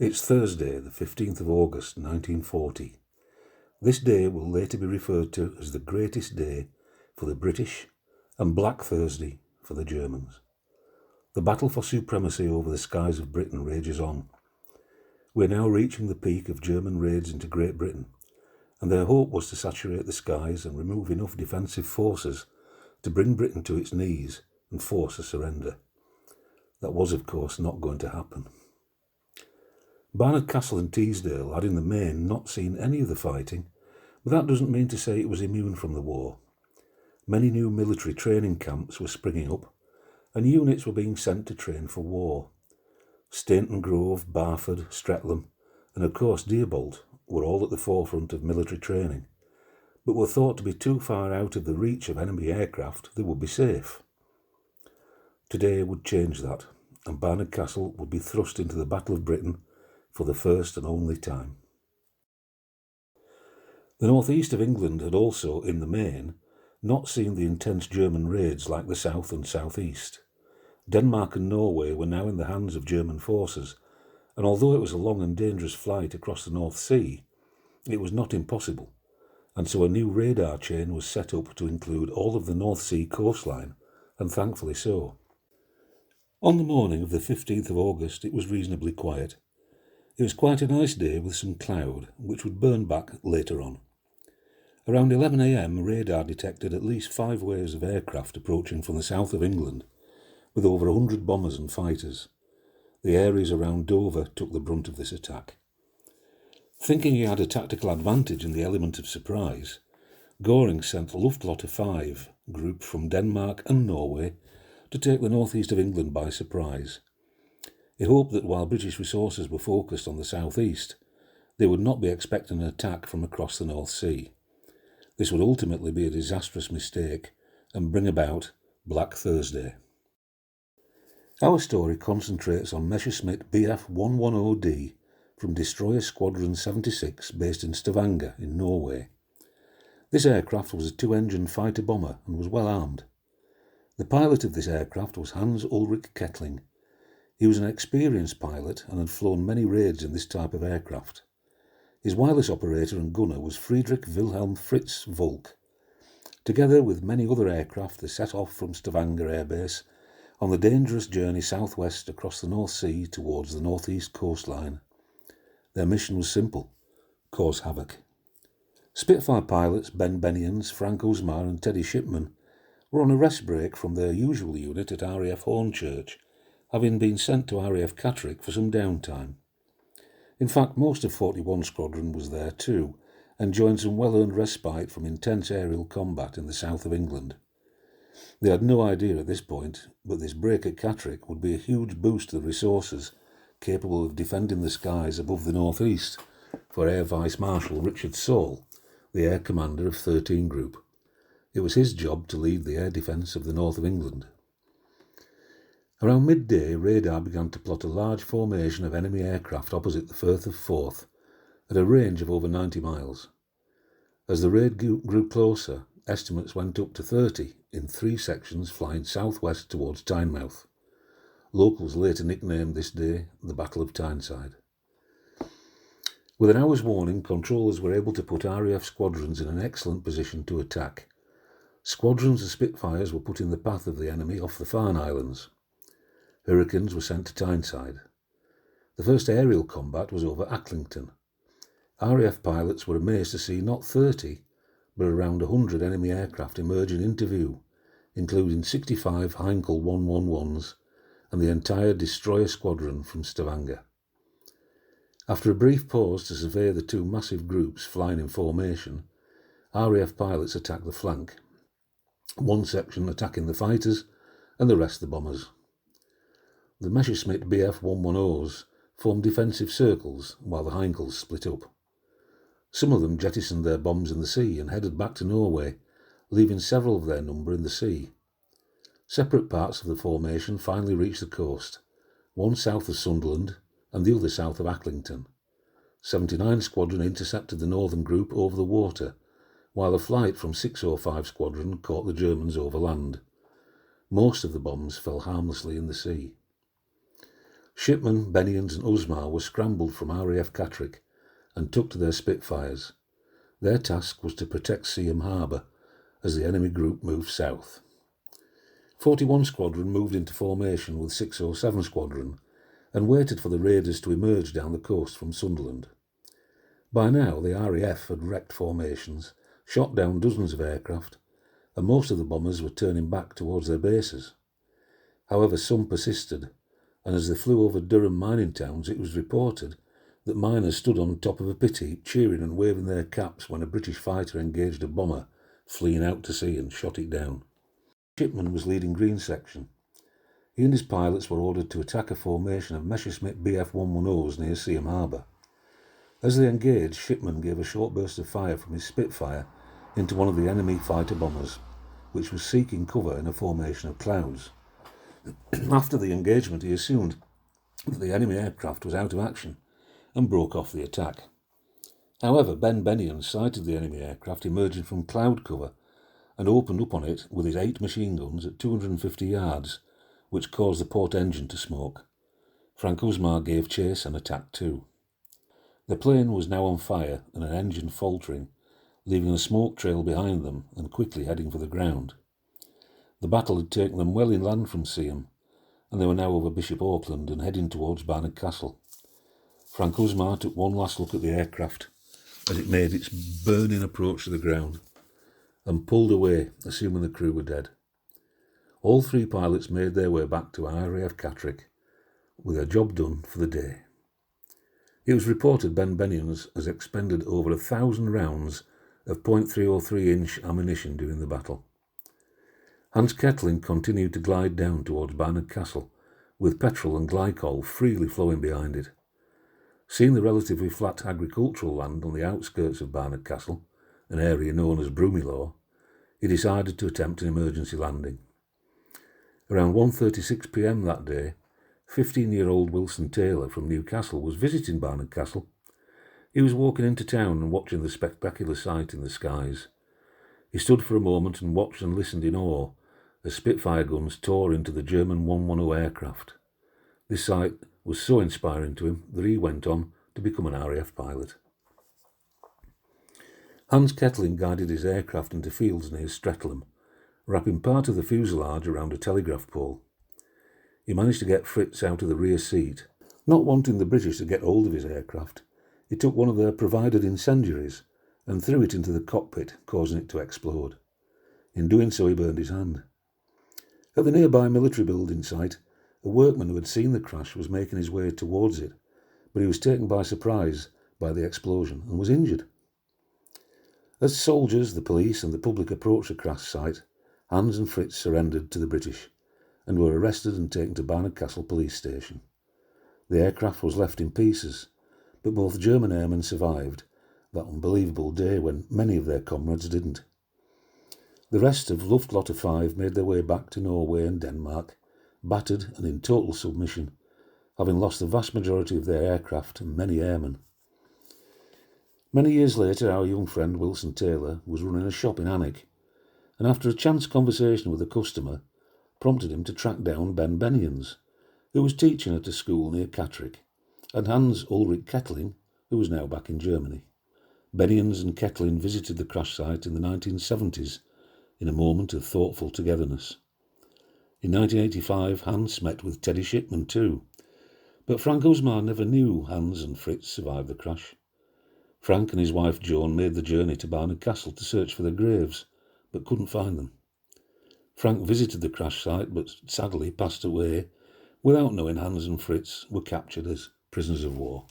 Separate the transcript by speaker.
Speaker 1: It's Thursday, the 15th of August 1940. This day will later be referred to as the greatest day for the British and Black Thursday for the Germans. The battle for supremacy over the skies of Britain rages on. We're now reaching the peak of German raids into Great Britain, and their hope was to saturate the skies and remove enough defensive forces to bring Britain to its knees and force a surrender. That was, of course, not going to happen. Barnard Castle and Teesdale had in the main not seen any of the fighting, but that doesn't mean to say it was immune from the war. Many new military training camps were springing up, and units were being sent to train for war. Stainton Grove, Barford, Streatham, and of course Dearbolt were all at the forefront of military training, but were thought to be too far out of the reach of enemy aircraft that would be safe. Today would change that, and Barnard Castle would be thrust into the Battle of Britain for the first and only time. The North East of England had also, in the main, not seen the intense German raids like the South and South East. Denmark and Norway were now in the hands of German forces, and although it was a long and dangerous flight across the North Sea, it was not impossible, and so a new radar chain was set up to include all of the North Sea coastline, and thankfully so. On the morning of the 15th of August it was reasonably quiet. It was quite a nice day with some cloud, which would burn back later on. Around 11 a.m, radar detected at least 5 waves of aircraft approaching from the south of England, with over 100 bombers and fighters. The areas around Dover took the brunt of this attack. Thinking he had a tactical advantage in the element of surprise, Göring sent Luftlotte 5 group from Denmark and Norway to take the northeast of England by surprise. He hoped that while British resources were focused on the southeast, they would not be expecting an attack from across the North Sea. This would ultimately be a disastrous mistake and bring about Black Thursday. Our story concentrates on Messerschmitt Bf 110D from Destroyer Squadron 76 based in Stavanger in Norway. This aircraft was a 2-engine fighter-bomber and was well armed. The pilot of this aircraft was Hans-Ulrich Kettling. He was an experienced pilot and had flown many raids in this type of aircraft. His wireless operator and gunner was Friedrich Wilhelm Fritz Volk. Together with many other aircraft, they set off from Stavanger Air Base on the dangerous journey southwest across the North Sea towards the North East Coastline. Their mission was simple: cause havoc. Spitfire pilots Ben Bennions, Usmar and Teddy Shipman were on a rest break from their usual unit at RAF Hornchurch, having been sent to RAF Catterick for some downtime. In fact, most of 41 Squadron was there too, enjoying some well-earned respite from intense aerial combat in the south of England. They had no idea at this point, but this break at Catterick would be a huge boost to the resources capable of defending the skies above the North East for Air Vice Marshal Richard Saul, the Air Commander of 13 Group. It was his job to lead the air defence of the north of England. Around midday, radar began to plot a large formation of enemy aircraft opposite the Firth of Forth at a range of over 90 miles. As the raid grew closer, estimates went up to 30 in 3 sections flying southwest towards Tynemouth. Locals later nicknamed this day the Battle of Tyneside. With an hour's warning, controllers were able to put RAF squadrons in an excellent position to attack. Squadrons of Spitfires were put in the path of the enemy off the Farne Islands. Hurricanes were sent to Tyneside. The first aerial combat was over Acklington. RAF pilots were amazed to see not 30, but around 100 enemy aircraft emerging into view, including 65 Heinkel 111s and the entire Destroyer Squadron from Stavanger. After a brief pause to survey the 2 massive groups flying in formation, RAF pilots attacked the flank, one section attacking the fighters and the rest the bombers. The Messerschmitt Bf 110s formed defensive circles while the Heinkels split up. Some of them jettisoned their bombs in the sea and headed back to Norway, leaving several of their number in the sea. Separate parts of the formation finally reached the coast, one south of Sunderland and the other south of Acklington. 79 Squadron intercepted the northern group over the water, while a flight from 605 Squadron caught the Germans over land. Most of the bombs fell harmlessly in the sea. Shipman, Bennions and Usmar were scrambled from RAF Catterick and took to their Spitfires. Their task was to protect Seaham Harbour as the enemy group moved south. 41 Squadron moved into formation with 607 Squadron and waited for the raiders to emerge down the coast from Sunderland. By now the RAF had wrecked formations, shot down dozens of aircraft, and most of the bombers were turning back towards their bases. However, some persisted, and as they flew over Durham mining towns, it was reported that miners stood on top of a pit heap cheering and waving their caps when a British fighter engaged a bomber fleeing out to sea and shot it down. Shipman was leading Green Section. He and his pilots were ordered to attack a formation of Messerschmitt Bf 110s near Seaham Harbour. As they engaged, Shipman gave a short burst of fire from his Spitfire into one of the enemy fighter bombers, which was seeking cover in a formation of clouds. After the engagement, he assumed that the enemy aircraft was out of action and broke off the attack. However, Ben Bennions sighted the enemy aircraft emerging from cloud cover and opened up on it with his 8 machine guns at 250 yards, which caused the port engine to smoke. Frank Usmar gave chase and attacked too. The plane was now on fire and an engine faltering, leaving a smoke trail behind them and quickly heading for the ground. The battle had taken them well inland from Seaham, and they were now over Bishop Auckland and heading towards Barnard Castle. Frank Usmar took one last look at the aircraft as it made its burning approach to the ground and pulled away, assuming the crew were dead. All 3 pilots made their way back to RAF Catterick with their job done for the day. It was reported Ben Bennions has expended over 1,000 rounds of .303-inch ammunition during the battle. Hans Kettling continued to glide down towards Barnard Castle, with petrol and glycol freely flowing behind it. Seeing the relatively flat agricultural land on the outskirts of Barnard Castle, an area known as Broomielaw, he decided to attempt an emergency landing. Around 1:36 p.m. that day, 15-year-old Wilson Taylor from Newcastle was visiting Barnard Castle. He was walking into town and watching the spectacular sight in the skies. He stood for a moment and watched and listened in awe as Spitfire guns tore into the German 110 aircraft. This sight was so inspiring to him that he went on to become an RAF pilot. Hans Kettling guided his aircraft into fields near Streatham, wrapping part of the fuselage around a telegraph pole. He managed to get Fritz out of the rear seat. Not wanting the British to get hold of his aircraft, he took one of their provided incendiaries and threw it into the cockpit, causing it to explode. In doing so, he burned his hand. At the nearby military building site, a workman who had seen the crash was making his way towards it, but he was taken by surprise by the explosion and was injured. As soldiers, the police and the public approached the crash site, Hans and Fritz surrendered to the British and were arrested and taken to Barnard Castle police station. The aircraft was left in pieces, but both German airmen survived that unbelievable day when many of their comrades didn't. The rest of Luftlotte 5 made their way back to Norway and Denmark, battered and in total submission, having lost the vast majority of their aircraft and many airmen. Many years later, our young friend Wilson Taylor was running a shop in Alnwick, and after a chance conversation with a customer, prompted him to track down Ben Bennions, who was teaching at a school near Catterick, and Hans-Ulrich Kettling, who was now back in Germany. Bennions and Kettling visited the crash site in the 1970s in a moment of thoughtful togetherness. In 1985, Hans met with Teddy Shipman too, but Frank Usmar never knew Hans and Fritz survived the crash. Frank and his wife Joan made the journey to Barnard Castle to search for their graves, but couldn't find them. Frank visited the crash site, but sadly passed away without knowing Hans and Fritz were captured as prisoners of war.